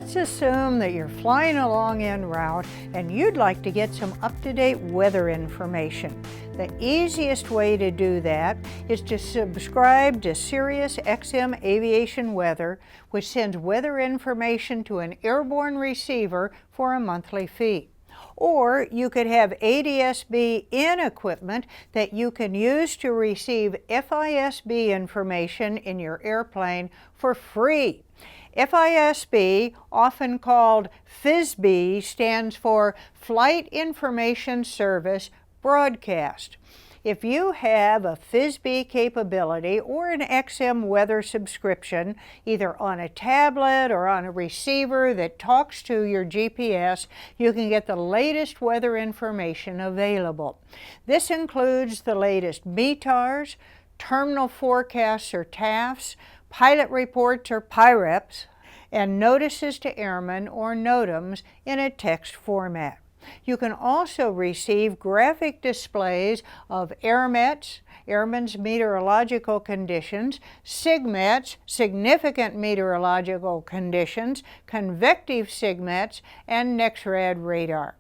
Let's assume that you're flying along en route and you'd like to get some up-to-date weather information. The easiest way to do that is to subscribe to Sirius XM Aviation Weather, which sends weather information to an airborne receiver for a monthly fee. Or you could have ADS-B in equipment that you can use to receive FIS-B information in your airplane for free. FIS-B, often called FSB, stands for Flight Information Service Broadcast. If you have a FSB capability or an XM weather subscription, either on a tablet or on a receiver that talks to your GPS, you can get the latest weather information available. This includes the latest METARs, terminal forecasts or TAFs, pilot reports or PIREPs, and notices to airmen or NOTAMs in a text format. You can also receive graphic displays of AirMets, Airmen's Meteorological Conditions, SIGMETs, Significant Meteorological Conditions, Convective SIGMETs, and NEXRAD radar.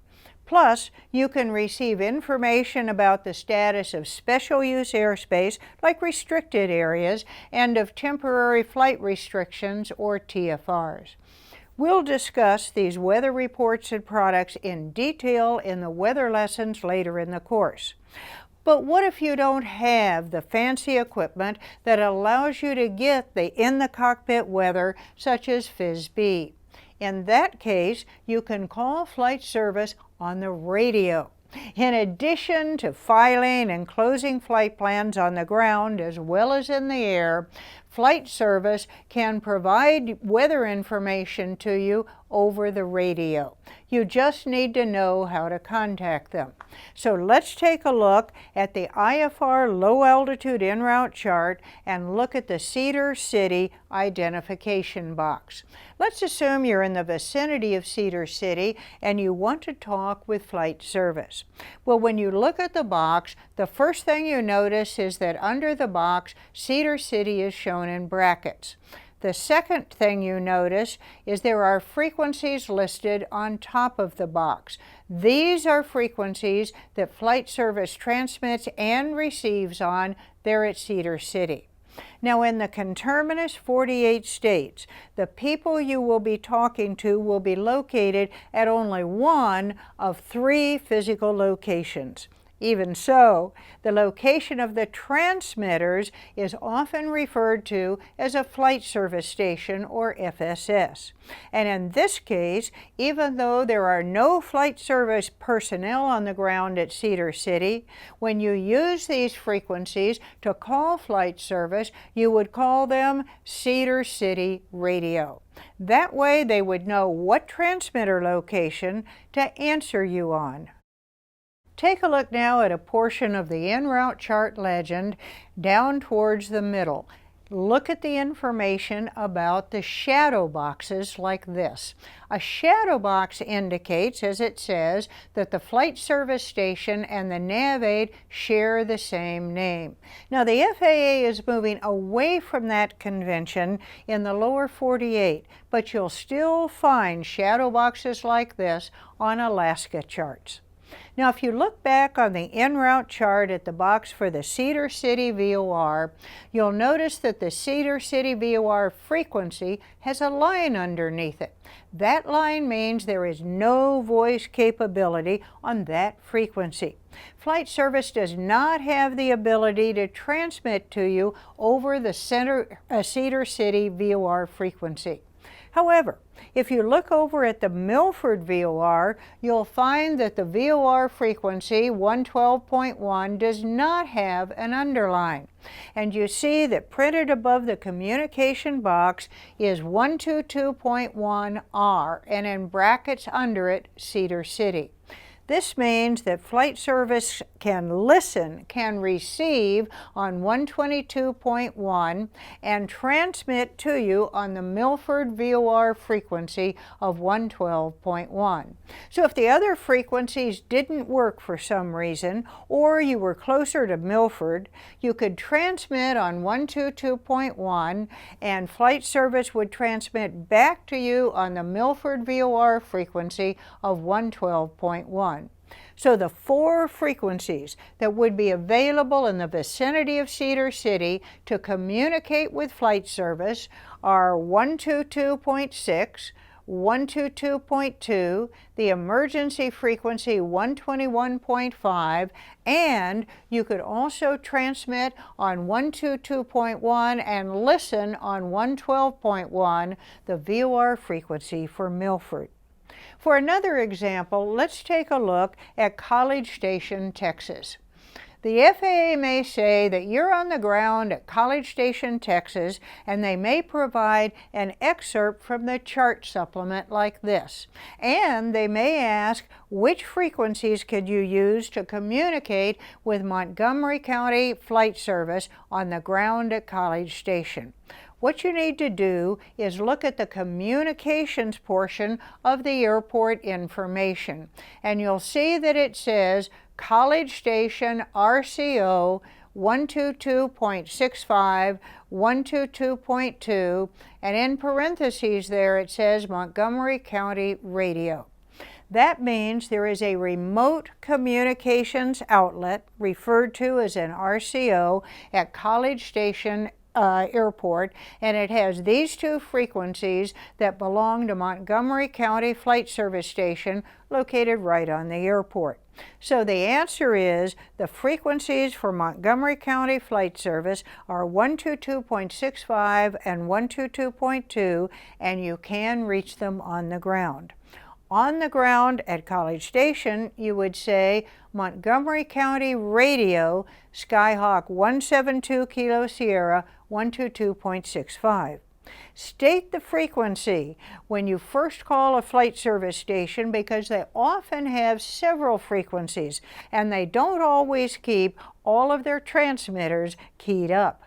Plus, you can receive information about the status of special use airspace, like restricted areas, and of temporary flight restrictions, or TFRs. We'll discuss these weather reports and products in detail in the weather lessons later in the course. But what if you don't have the fancy equipment that allows you to get the in-the-cockpit weather, such as FSB? In that case, you can call flight service on the radio. In addition to filing and closing flight plans on the ground as well as in the air, flight service can provide weather information to you over the radio. You just need to know how to contact them. So let's take a look at the IFR low altitude en route chart and look at the Cedar City identification box. Let's assume you're in the vicinity of Cedar City and you want to talk with flight service. Well, when you look at the box, the first thing you notice is that under the box, Cedar City is shown in brackets. The second thing you notice is there are frequencies listed on top of the box. These are frequencies that flight service transmits and receives on there at Cedar City. Now, in the conterminous 48 states, the people you will be talking to will be located at only one of 3 physical locations. Even so, the location of the transmitters is often referred to as a flight service station, or FSS. And in this case, even though there are no flight service personnel on the ground at Cedar City, when you use these frequencies to call flight service, you would call them Cedar City Radio. That way they would know what transmitter location to answer you on. Take a look now at a portion of the en route chart legend down towards the middle. Look at the information about the shadow boxes like this. A shadow box indicates, as it says, that the flight service station and the nav aid share the same name. Now, the FAA is moving away from that convention in the lower 48, but you'll still find shadow boxes like this on Alaska charts. Now, if you look back on the en route chart at the box for the Cedar City VOR, you'll notice that the Cedar City VOR frequency has a line underneath it. That line means there is no voice capability on that frequency. Flight service does not have the ability to transmit to you over the Cedar City VOR frequency. However, if you look over at the Milford VOR, you'll find that the VOR frequency 112.1 does not have an underline. And you see that printed above the communication box is 122.1R, and in brackets under it, Cedar City. This means that flight service can receive on 122.1 and transmit to you on the Milford VOR frequency of 112.1. So if the other frequencies didn't work for some reason, or you were closer to Milford, you could transmit on 122.1 and flight service would transmit back to you on the Milford VOR frequency of 112.1. So the 4 frequencies that would be available in the vicinity of Cedar City to communicate with flight service are 122.6, 122.2, the emergency frequency 121.5, and you could also transmit on 122.1 and listen on 112.1, the VOR frequency for Milford. For another example, let's take a look at College Station, Texas. The FAA may say that you're on the ground at College Station, Texas, and they may provide an excerpt from the chart supplement like this. And they may ask, which frequencies could you use to communicate with Montgomery County Flight Service on the ground at College Station? What you need to do is look at the communications portion of the airport information, and you'll see that it says College Station RCO 122.65, 122.2, and in parentheses there it says Montgomery County Radio. That means there is a remote communications outlet referred to as an RCO at College Station Airport, and it has these 2 frequencies that belong to Montgomery County Flight Service Station located right on the airport. So the answer is the frequencies for Montgomery County Flight Service are 122.65 and 122.2, and you can reach them on the ground. On the ground at College Station, you would say Montgomery County Radio, Skyhawk 172 Kilo Sierra 122.65. State the frequency when you first call a flight service station, because they often have several frequencies and they don't always keep all of their transmitters keyed up.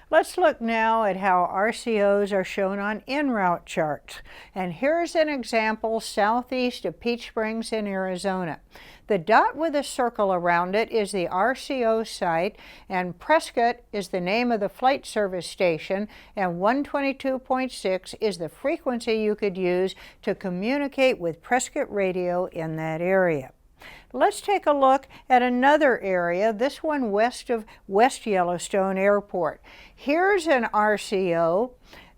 Let's look now at how RCOs are shown on en route charts. And here's an example southeast of Peach Springs in Arizona. The dot with a circle around it is the RCO site, and Prescott is the name of the flight service station, and 122.6 is the frequency you could use to communicate with Prescott Radio in that area. Let's take a look at another area, this one west of West Yellowstone Airport. Here's an RCO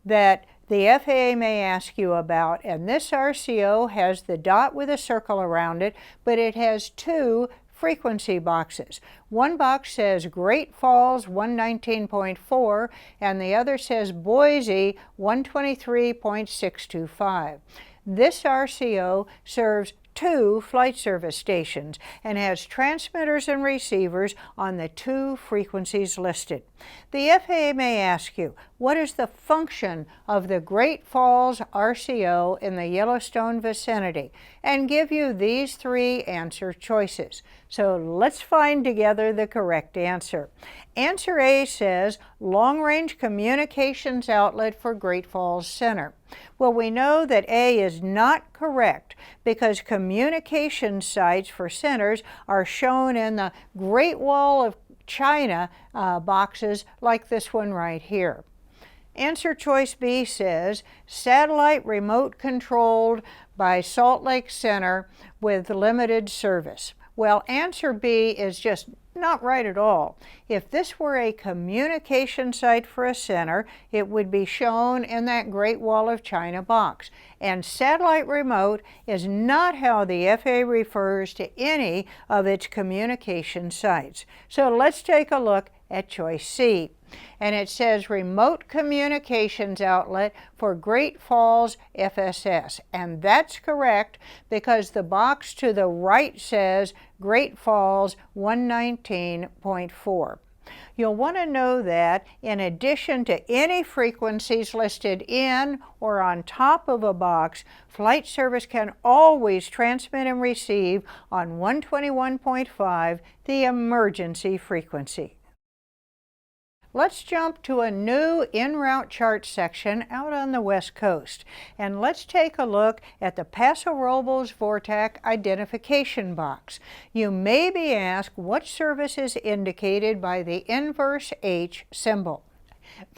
that the FAA may ask you about, and this RCO has the dot with a circle around it, but it has 2 frequency boxes. One box says Great Falls 119.4 and the other says Boise 123.625. This RCO serves 2 flight service stations and has transmitters and receivers on the 2 frequencies listed. The FAA may ask you, what is the function of the Great Falls RCO in the Yellowstone vicinity, and give you these 3 answer choices. So let's find together the correct answer. Answer A says long-range communications outlet for Great Falls Center. Well, we know that A is not correct because communication sites for centers are shown in the Great Wall of China boxes like this one right here. Answer choice B says satellite remote controlled by Salt Lake Center with limited service. Well, answer B is just not right at all. If this were a communication site for a center, it would be shown in that Great Wall of China box. And satellite remote is not how the FAA refers to any of its communication sites. So let's take a look at choice C. And it says remote communications outlet for Great Falls FSS. And that's correct because the box to the right says Great Falls 119.4. You'll want to know that in addition to any frequencies listed in or on top of a box, flight service can always transmit and receive on 121.5, the emergency frequency. Let's jump to a new en route chart section out on the West Coast, and let's take a look at the Paso Robles Vortac identification box. You may be asked what service is indicated by the inverse H symbol.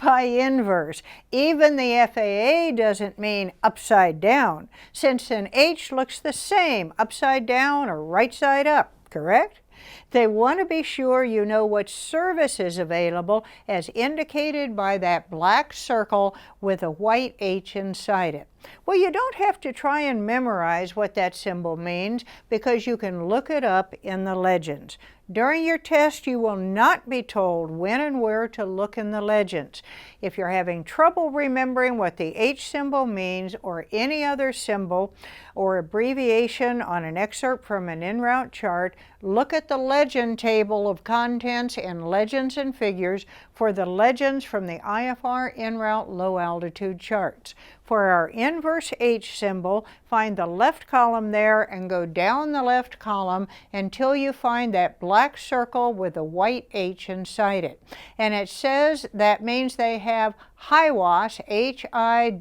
By inverse, even the FAA doesn't mean upside down, since an H looks the same upside down or right side up, correct? They want to be sure you know what service is available as indicated by that black circle with a white H inside it. Well, you don't have to try and memorize what that symbol means because you can look it up in the legends. During your test, you will not be told when and where to look in the legends. If you're having trouble remembering what the H symbol means or any other symbol or abbreviation on an excerpt from an en route chart, look at the legend table of contents in Legends and Figures for the legends from the IFR en route low altitude charts. For our inverse H symbol, find the left column there and go down the left column until you find that black circle with a white H inside it. And it says that means they have HIWAS, H-I-W-A-S,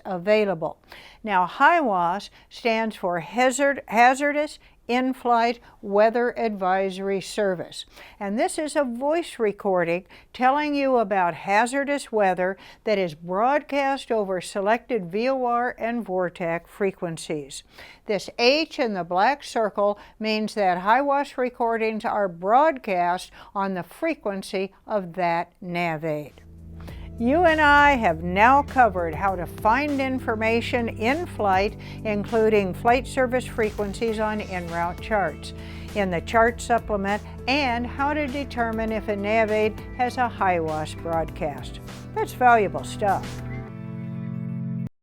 available. Now, HIWAS stands for Hazardous In-Flight Weather Advisory Service. And this is a voice recording telling you about hazardous weather that is broadcast over selected VOR and Vortac frequencies. This H in the black circle means that HIWAS recordings are broadcast on the frequency of that nav aid. You and I have now covered how to find information in flight, including flight service frequencies on en route charts, in the chart supplement, and how to determine if a nav aid has a HIWAS broadcast. That's valuable stuff.